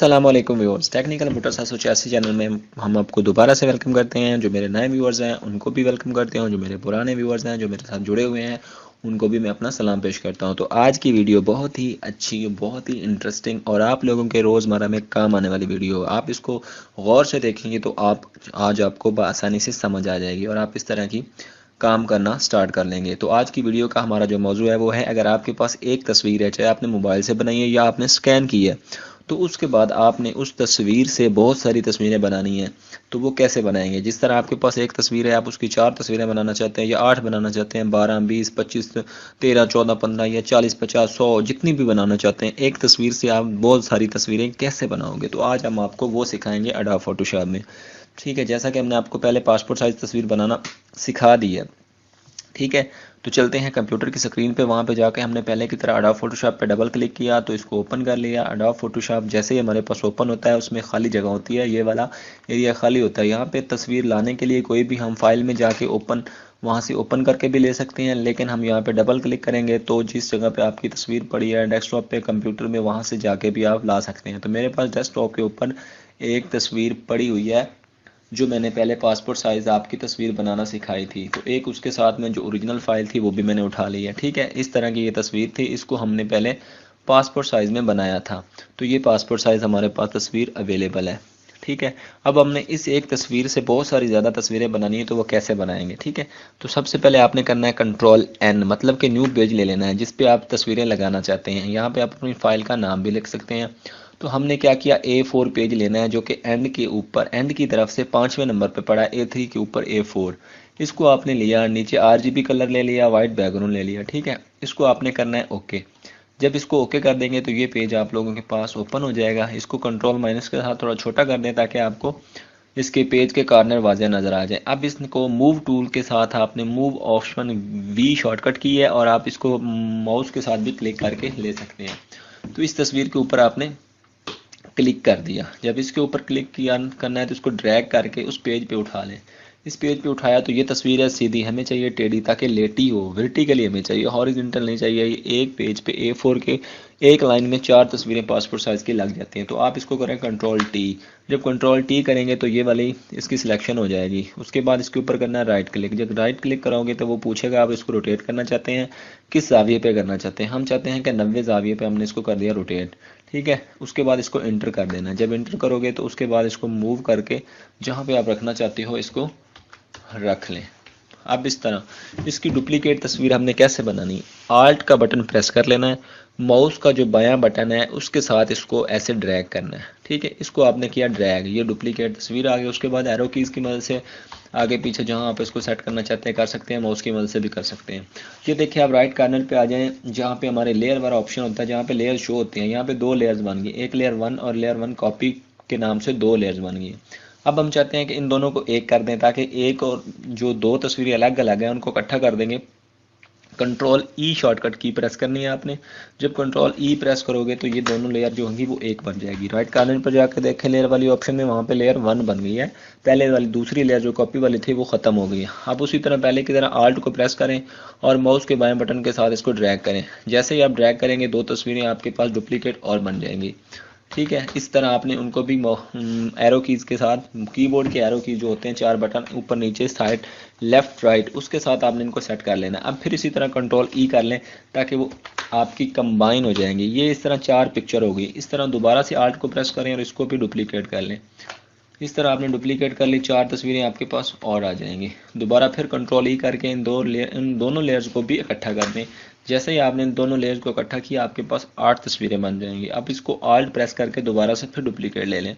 अस्सलाम वालेकुम viewers, technical Motors 786 channel में हम आपको दोबारा से वेलकम करते हैं। जो मेरे नए व्यूअर्स हैं उनको भी वेलकम करते हैं, जो मेरे पुराने व्यूअर्स हैं जो मेरे साथ जुड़े हुए हैं उनको भी मैं अपना सलाम पेश करता हूं। तो आज की वीडियो बहुत ही अच्छी, बहुत ही इंटरेस्टिंग और आप लोगों के रोज़मर्रा में काम आने वाली वीडियो। आप इसको गौर से देखेंगे तो आज आपको आसानी से समझ आ जाएगी और आप इस तरह की काम करना स्टार्ट कर लेंगे। तो आज की वीडियो का हमारा जो मौजू है वो है, अगर आपके पास एक तस्वीर है, चाहे आपने मोबाइल से बनाई है या आपने स्कैन की है, तो उसके बाद आपने उस तस्वीर से बहुत सारी तस्वीरें बनानी है। तो वो कैसे बनाएंगे? जिस तरह आपके पास एक तस्वीर है, आप उसकी 4 तस्वीरें बनाना चाहते हैं या 8 बनाना चाहते हैं, 12, 20, 25, 13, 14, 15 या 40, 50, 100 जितनी भी बनाना चाहते हैं, एक तस्वीर से आप बहुत सारी तस्वीरें कैसे बनाओगे? तो आज हम आपको वो सिखाएंगे एडोब फोटोशॉप में। ठीक है, जैसा कि हमने आपको पहले पासपोर्ट साइज तस्वीर बनाना सिखा दी है। ठीक है, तो चलते हैं कंप्यूटर की स्क्रीन पे। वहाँ पे जाके हमने पहले की तरह एडोब फोटोशॉप पे डबल क्लिक किया तो इसको ओपन कर लिया। एडोब फोटोशॉप जैसे ही हमारे पास ओपन होता है उसमें खाली जगह होती है, ये वाला एरिया खाली होता है। यहाँ पे तस्वीर लाने के लिए कोई भी हम फाइल में जाके वहाँ से ओपन करके भी ले सकते हैं, लेकिन हम यहाँ पे डबल क्लिक करेंगे तो जिस जगह पे आपकी तस्वीर पड़ी है डेस्कटॉप पे, कंप्यूटर में, वहाँ से जाके भी आप ला सकते हैं। तो मेरे पास डेस्कटॉप के ऊपर एक तस्वीर पड़ी हुई है जो मैंने पहले पासपोर्ट साइज़ आपकी तस्वीर बनाना सिखाई थी, तो एक उसके साथ में जो ओरिजिनल फ़ाइल थी वो भी मैंने उठा ली है। ठीक है, इस तरह की ये तस्वीर थी, इसको हमने पहले पासपोर्ट साइज़ में बनाया था। तो ये पासपोर्ट साइज़ हमारे पास तस्वीर अवेलेबल है। ठीक है, अब हमने इस एक तस्वीर से बहुत सारी ज़्यादा तस्वीरें बनानी है, तो वो कैसे बनाएंगे? ठीक है, तो सबसे पहले आपने करना है कंट्रोल N, मतलब कि न्यू पेज ले लेना है जिस पे आप तस्वीरें लगाना चाहते हैं। यहाँ पे आप अपनी फ़ाइल का नाम भी लिख सकते हैं। तो हमने क्या किया, A4 पेज लेना है जो कि एंड के ऊपर, एंड की तरफ से 5वें नंबर पे पड़ा है, A3 के ऊपर A4। इसको आपने लिया, नीचे RGB कलर ले लिया, वाइट बैकग्राउंड ले लिया। ठीक है, इसको आपने करना है ओके। जब इसको ओके कर देंगे तो ये पेज आप लोगों के पास ओपन हो जाएगा। इसको कंट्रोल माइनस के साथ थोड़ा छोटा कर दें ताकि आपको इसके पेज के कॉर्नर वाज़े नज़र आ जाए। अब इसको मूव टूल के साथ आपने मूव ऑप्शन V शॉर्टकट की है और आप इसको माउस के साथ भी क्लिक करके ले सकते हैं। तो इस तस्वीर के ऊपर आपने क्लिक कर दिया। जब इसके ऊपर क्लिक किया करना है तो इसको ड्रैग करके उस पेज पे उठा लें। इस पेज पे उठाया तो ये तस्वीर है सीधी, हमें चाहिए टेढ़ी ताकि लेटी हो, वर्टिकली हमें चाहिए, हॉरिजॉन्टल नहीं चाहिए। एक पेज पे A4 के एक लाइन में 4 तस्वीरें पासपोर्ट साइज़ की लग जाती हैं। तो आप इसको करें कंट्रोल T। जब कंट्रोल T करेंगे तो ये वाली इसकी सिलेक्शन हो जाएगी। उसके बाद इसके ऊपर करना है राइट क्लिक। जब राइट क्लिक करोगे तो वो पूछेगा आप इसको रोटेट करना चाहते हैं, किस जाविये पे करना चाहते हैं। हम चाहते हैं कि 90 जाविये पे, हमने इसको कर दिया रोटेट। ठीक है, उसके बाद इसको एंटर कर देना। जब एंटर करोगे तो उसके बाद इसको मूव करके जहाँ पे आप रखना चाहते हो इसको रख लें। अब इस तरह इसकी डुप्लीकेट तस्वीर हमने कैसे बनानी? आल्ट का बटन प्रेस कर लेना है, माउस का जो बायां बटन है उसके साथ इसको ऐसे ड्रैग करना है। ठीक है, इसको आपने किया ड्रैग, ये डुप्लीकेट तस्वीर आ गई। उसके बाद एरो कीज़ की मदद से आगे पीछे जहां आप इसको सेट करना चाहते हैं कर सकते हैं, माउस की मदद से भी कर सकते हैं। ये देखिए, आप राइट कार्नर पे आ जाएं जहाँ पे हमारे लेयर वाला ऑप्शन होता है, जहाँ पे लेयर शो होती हैं। यहाँ पे 2 लेयर्स बन गई, एक लेयर 1 और लेयर 1 कॉपी के नाम से 2 लेयर्स बन गई। अब हम चाहते हैं कि इन दोनों को एक कर दें ताकि एक और जो 2 तस्वीरें अलग अलग हैं उनको इकट्ठा कर देंगे। कंट्रोल E शॉर्टकट की प्रेस करनी है आपने। जब कंट्रोल E प्रेस करोगे तो ये दोनों लेयर जो होंगी वो एक बन जाएगी। राइट कार्नर पर जाकर देखें लेयर वाली ऑप्शन में, वहाँ पे लेयर 1 बन गई है। पहले वाली दूसरी लेयर जो कॉपी वाली थी वो खत्म हो गई है। अब उसी तरह पहले की तरह आल्ट को प्रेस करें और माउस के बाएं बटन के साथ इसको ड्रैग करें। जैसे ही आप ड्रैग करेंगे 2 तस्वीरें आपके पास डुप्लीकेट और बन जाएंगी। ठीक है, इस तरह आपने उनको भी एरो कीज़ के साथ, कीबोर्ड के एरो कीज़ जो होते हैं 4 बटन ऊपर नीचे साइड लेफ्ट राइट, उसके साथ आपने इनको सेट कर लेना। अब फिर इसी तरह कंट्रोल E कर लें ताकि वो आपकी कंबाइन हो जाएंगी। ये इस तरह 4 पिक्चर होगी। इस तरह दोबारा से आल्ट को प्रेस करें और इसको भी डुप्लीकेट कर लें। इस तरह आपने डुप्लीकेट कर ली, 4 तस्वीरें आपके पास और आ जाएंगी। दोबारा फिर कंट्रोल E करके इन दोनों लेयर्स को भी इकट्ठा कर दें। जैसे ही आपने इन दोनों लेयर्स को इकट्ठा किया आपके पास 8 तस्वीरें बन जाएंगी। अब इसको आल्ट प्रेस करके दोबारा से फिर डुप्लीकेट ले लें।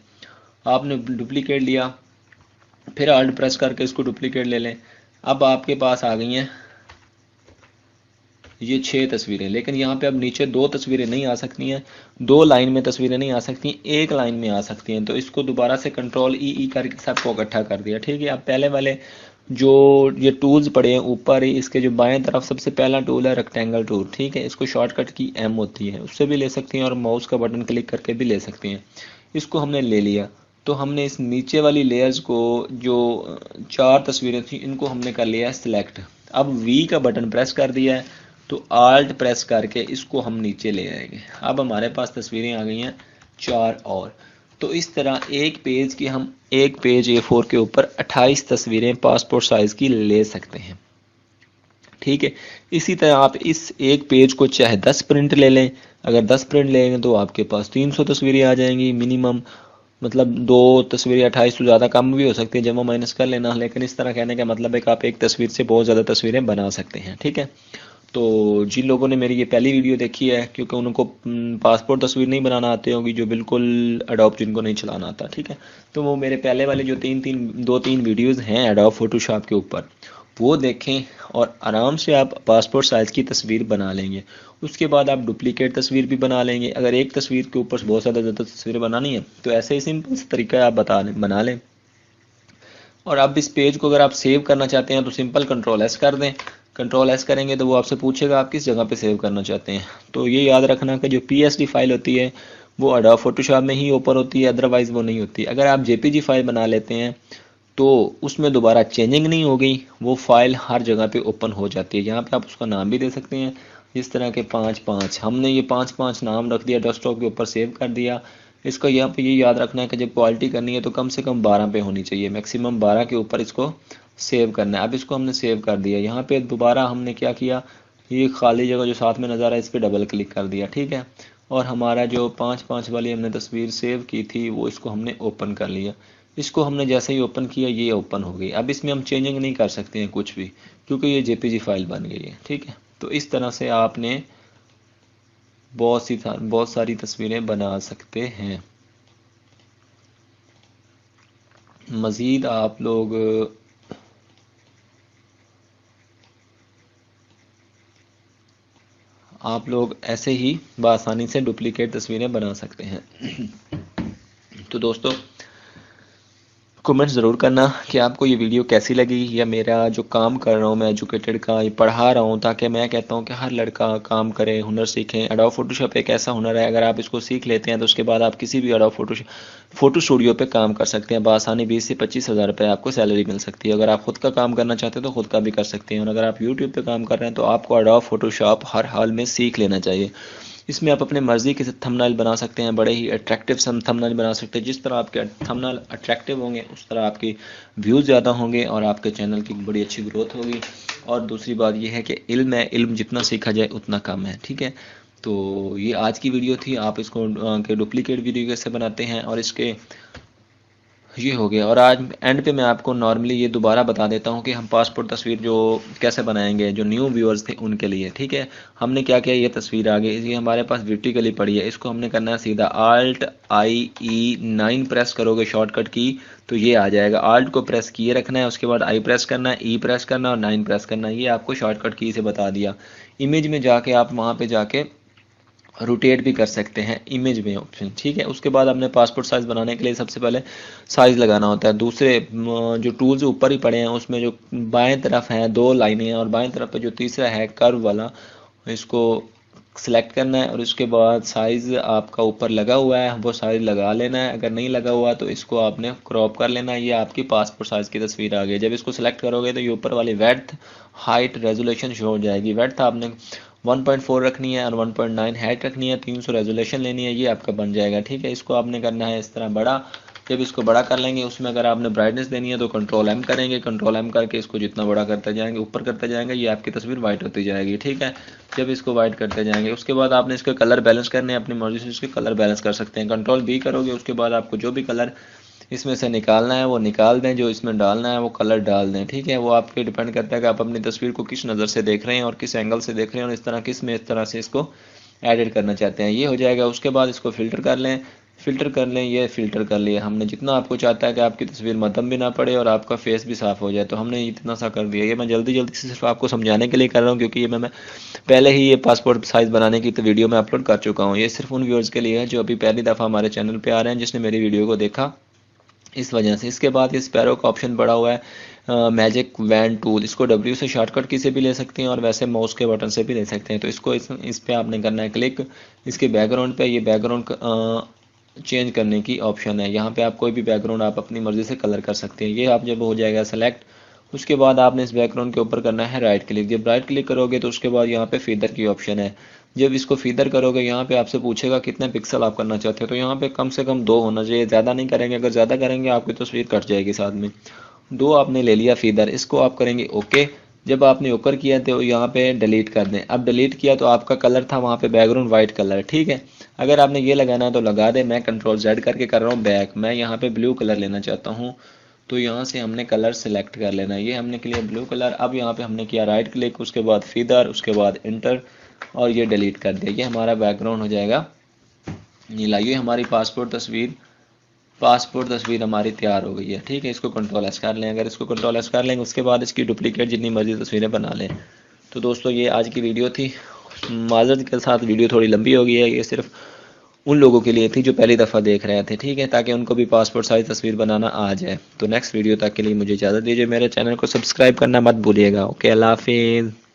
आपने डुप्लीकेट लिया, फिर आल्ट प्रेस करके इसको डुप्लीकेट ले लें। अब आपके पास आ गई हैं ये 6 तस्वीरें, लेकिन यहाँ पे अब नीचे 2 तस्वीरें नहीं आ सकती हैं, 2 लाइन में तस्वीरें नहीं आ सकती, एक लाइन में आ सकती हैं। तो इसको दोबारा से कंट्रोल E करके सबको इकट्ठा कर दिया। ठीक है, अब पहले वाले जो ये टूल्स पड़े हैं ऊपर ही, इसके जो बाएं तरफ सबसे पहला टूल है रेक्टेंगल टूल। ठीक है, इसको शॉर्टकट की M होती है, उससे भी ले सकती हैं और माउस का बटन क्लिक करके भी ले सकती हैं। इसको हमने ले लिया तो हमने इस नीचे वाली लेयर्स को, जो 4 तस्वीरें थी, इनको हमने कर लिया है सिलेक्ट। अब V का बटन प्रेस कर दिया है तो आल्ट प्रेस करके इसको हम नीचे ले आएंगे। अब हमारे पास तस्वीरें आ गई हैं 4 और। तो इस तरह एक पेज A4 के ऊपर 28 तस्वीरें पासपोर्ट साइज़ की ले सकते हैं। ठीक है, इसी तरह आप इस एक पेज को चाहे 10 प्रिंट ले लें, अगर 10 प्रिंट लेंगे तो आपके पास 300 तस्वीरें आ जाएंगी मिनिमम। मतलब 2 तस्वीरें 28 तो ज़्यादा कम भी हो सकती है, जमा माइनस कर लेना, लेकिन इस तरह कहने का मतलब है कि आप एक तस्वीर से बहुत ज़्यादा तस्वीरें बना सकते हैं। ठीक है, तो जिन लोगों ने मेरी ये पहली वीडियो देखी है, क्योंकि उनको पासपोर्ट तस्वीर नहीं बनाना आते होगी, जो बिल्कुल एडोब जिनको नहीं चलाना आता, ठीक है, तो वो मेरे पहले वाले जो 2-3 वीडियोज़ हैं एडोब फोटोशॉप के ऊपर, वो देखें और आराम से आप पासपोर्ट साइज़ की तस्वीर बना लेंगे। उसके बाद आप डुप्लीकेट तस्वीर भी बना लेंगे। अगर एक तस्वीर के ऊपर बहुत ज़्यादा तस्वीरें बनानी है तो ऐसे ही सिंपल तरीका आप बना लें। और अब इस पेज को अगर आप सेव करना चाहते हैं तो सिंपल Ctrl+S कर दें। Ctrl+S करेंगे तो वो आपसे पूछेगा आप किस जगह पे सेव करना चाहते हैं। तो ये याद रखना कि जो PSD फाइल होती है वो एडोब फोटोशॉप में ही ओपन होती है, अदरवाइज़ वो नहीं होती। अगर आप JPG फाइल बना लेते हैं तो उसमें दोबारा चेंजिंग नहीं हो गई, वो फाइल हर जगह पे ओपन हो जाती है। यहाँ पे आप उसका नाम भी दे सकते हैं, इस तरह के 5-5 हमने ये 5-5 नाम रख दिया, डेस्कटॉप के ऊपर सेव कर दिया। इसको यहाँ पे ये याद रखना है कि जब क्वालिटी करनी है तो कम से कम 12 पे होनी चाहिए, मैक्सिमम 12 के ऊपर इसको सेव करना है। अब इसको हमने सेव कर दिया। यहाँ पे दोबारा हमने क्या किया, ये खाली जगह जो साथ में नज़र आ रहा है इस पर डबल क्लिक कर दिया। ठीक है, और हमारा जो 5-5 वाली हमने तस्वीर सेव की थी वो इसको हमने ओपन कर लिया। इसको हमने जैसे ही ओपन किया ये ओपन हो गई। अब इसमें हम चेंजिंग नहीं कर सकते हैं कुछ भी, क्योंकि ये JPG फाइल बन गई है। ठीक है, तो इस तरह से आपने बहुत सारी तस्वीरें बना सकते हैं। मज़ीद आप लोग ऐसे ही बआसानी से डुप्लीकेट तस्वीरें बना सकते हैं। तो दोस्तों कमेंट ज़रूर करना कि आपको ये वीडियो कैसी लगी, या मेरा जो काम कर रहा हूँ मैं एजुकेटेड का ये पढ़ा रहा हूँ, ताकि मैं कहता हूँ कि हर लड़का काम करे, हुनर सीखें। एडोब फोटोशॉप एक ऐसा हुनर है, अगर आप इसको सीख लेते हैं तो उसके बाद आप किसी भी एडोब फोटो स्टूडियो पे काम कर सकते हैं बआसानी। 20 से 25 हज़ार रुपये आपको सैलरी मिल सकती है। अगर आप खुद का काम करना चाहते हैं तो खुद का भी कर सकते हैं, और अगर आप यूट्यूब पर काम कर रहे हैं तो आपको एडोब फोटोशॉप हर हाल में सीख लेना चाहिए। इसमें आप अपने मर्ज़ी के थंबनेल बना सकते हैं, बड़े ही अट्रैक्टिव थंबनेल बना सकते हैं। जिस तरह आपके थंबनेल अट्रैक्टिव होंगे उस तरह आपकी व्यूज़ ज़्यादा होंगे और आपके चैनल की बड़ी अच्छी ग्रोथ होगी। और दूसरी बात यह है कि इल्म है, इल्म जितना सीखा जाए उतना कम है। ठीक है, तो ये आज की वीडियो थी। आप इसको के डुप्लीकेट वीडियो कैसे बनाते हैं और इसके ये हो गया। और आज एंड पे मैं आपको नॉर्मली ये दोबारा बता देता हूँ कि हम पासपोर्ट तस्वीर जो कैसे बनाएंगे, जो न्यू व्यूअर्स थे उनके लिए। ठीक है, हमने क्या किया, ये तस्वीर आ गई, ये हमारे पास वर्टिकली पड़ी है, इसको हमने करना है सीधा Alt+I+E9 प्रेस करोगे शॉर्टकट की तो ये आ जाएगा। Alt को प्रेस किए रखना है, उसके बाद I प्रेस करना है, E प्रेस करना है और 9 प्रेस करना है। ये आपको शॉर्टकट की से बता दिया। इमेज में जाके आप वहाँ पर जाके रोटेट भी कर सकते हैं इमेज में ऑप्शन। ठीक है, उसके बाद आपने पासपोर्ट साइज़ बनाने के लिए सबसे पहले साइज़ लगाना होता है। दूसरे जो टूल्स ऊपर ही पड़े हैं उसमें जो बाएं तरफ हैं 2 लाइनें और बाएं तरफ पे जो तीसरा है कर्व वाला, इसको सेलेक्ट करना है और उसके बाद साइज़ आपका ऊपर लगा हुआ है वो साइज़ लगा लेना है। अगर नहीं लगा हुआ तो इसको आपने क्रॉप कर लेना है। ये आपकी पासपोर्ट साइज़ की तस्वीर आ गई। जब इसको सेलेक्ट करोगे तो ये ऊपर वाली विड्थ, हाइट, रेजोल्यूशन शो हो जाएगी। विड्थ आपने 1.4 रखनी है और 1.9 हाइट रखनी है, 300 रेजोल्यूशन लेनी है, ये आपका बन जाएगा। ठीक है, इसको आपने करना है इस तरह बड़ा। जब इसको बड़ा कर लेंगे उसमें अगर आपने ब्राइटनेस देनी है तो Ctrl+M करेंगे, Ctrl+M करके इसको जितना बड़ा करते जाएंगे, ऊपर करते जाएंगे, ये आपकी तस्वीर वाइट होती जाएगी। ठीक है, जब इसको वाइट करते जाएंगे उसके बाद आपने इसके कलर बैलेंस करने हैं, अपनी मर्जी से इसके कलर बैलेंस कर सकते हैं। Ctrl+B करोगे, उसके बाद आपको जो भी कलर इसमें से निकालना है वो निकाल दें, जो इसमें डालना है वो कलर डाल दें। ठीक है, वो आपके डिपेंड करता है कि आप अपनी तस्वीर को किस नज़र से देख रहे हैं और किस एंगल से देख रहे हैं और इस तरह से इसको एडिट करना चाहते हैं। ये हो जाएगा। उसके बाद इसको फ़िल्टर कर लें, ये फ़िल्टर कर लिया हमने। जितना आपको चाहता है कि आपकी तस्वीर मध्यम भी ना पड़े और आपका फेस भी साफ़ हो जाए, तो हमने इतना सा कर दिया। ये मैं जल्दी से सिर्फ आपको समझाने के लिए कर रहा हूँ, क्योंकि ये मैं पहले ही ये पासपोर्ट साइज़ बनाने की तो वीडियो मैं अपलोड कर चुका हूँ। ये सिर्फ उन व्यूअर्स के लिए है जो अभी पहली दफ़ा हमारे चैनल पर आ रहे हैं, जिसने मेरी वीडियो को देखा, इस वजह से। इसके बाद ये स्पैरो का ऑप्शन पड़ा हुआ है मैजिक वैन टूल, इसको W से शॉर्टकट की से भी ले सकते हैं और वैसे माउस के बटन से भी ले सकते हैं। तो इसको इस पे आपने करना है क्लिक। इसके बैकग्राउंड पे ये बैकग्राउंड चेंज करने की ऑप्शन है। यहाँ पे आप कोई भी बैकग्राउंड आप अपनी मर्ज़ी से कलर कर सकते हैं। ये आप जब हो जाएगा सेलेक्ट, उसके बाद आपने इस बैकग्राउंड के ऊपर करना है राइट क्लिक। जब राइट क्लिक करोगे तो उसके बाद यहाँ पे फीदर की ऑप्शन है। जब इसको फीदर करोगे यहाँ पे आपसे पूछेगा कितने पिक्सल आप करना चाहते हो, तो यहाँ पे कम से कम 2 होना चाहिए, ज़्यादा नहीं करेंगे, अगर ज़्यादा करेंगे आपकी तस्वीर कट जाएगी साथ में। 2 आपने ले लिया फीदर, इसको आप करेंगे ओके। जब आपने ओकर किया तो यहाँ पे डिलीट कर दें। अब डिलीट किया तो आपका कलर था वहाँ पे बैकग्राउंड वाइट कलर, ठीक है। अगर आपने ये लगाना है तो लगा दे। मैं कंट्रोल जेड करके कर रहा हूँ बैक। मैं यहाँ पे ब्लू कलर लेना चाहता हूँ, तो यहाँ से हमने कलर सेलेक्ट कर लेना है। ये हमने के लिए ब्लू कलर। अब यहाँ पे हमने किया राइट क्लिक, उसके बाद फीदर, उसके बाद इंटर और ये डिलीट कर दिया। ये हमारा बैकग्राउंड हो जाएगा नीला। ये हमारी पासपोर्ट तस्वीर हमारी तैयार हो गई है, ठीक है। इसको कंट्रोल एस कर लें। अगर इसको कंट्रोल एस कर लेंगे उसके बाद इसकी डुप्लीकेट जितनी मर्जी तस्वीरें बना लें। तो दोस्तों ये आज की वीडियो थी। माजरत के साथ वीडियो थोड़ी लंबी हो गई है। ये सिर्फ उन लोगों के लिए थी जो पहली दफ़ा देख रहे थे, ठीक है, ताकि उनको भी पासपोर्ट साइज तस्वीर बनाना आ जाए। तो नेक्स्ट वीडियो तक के लिए मुझे इजाज़त दीजिए। मेरे चैनल को सब्सक्राइब करना मत भूलिएगा। ओके, अल्लाह हाफिज़।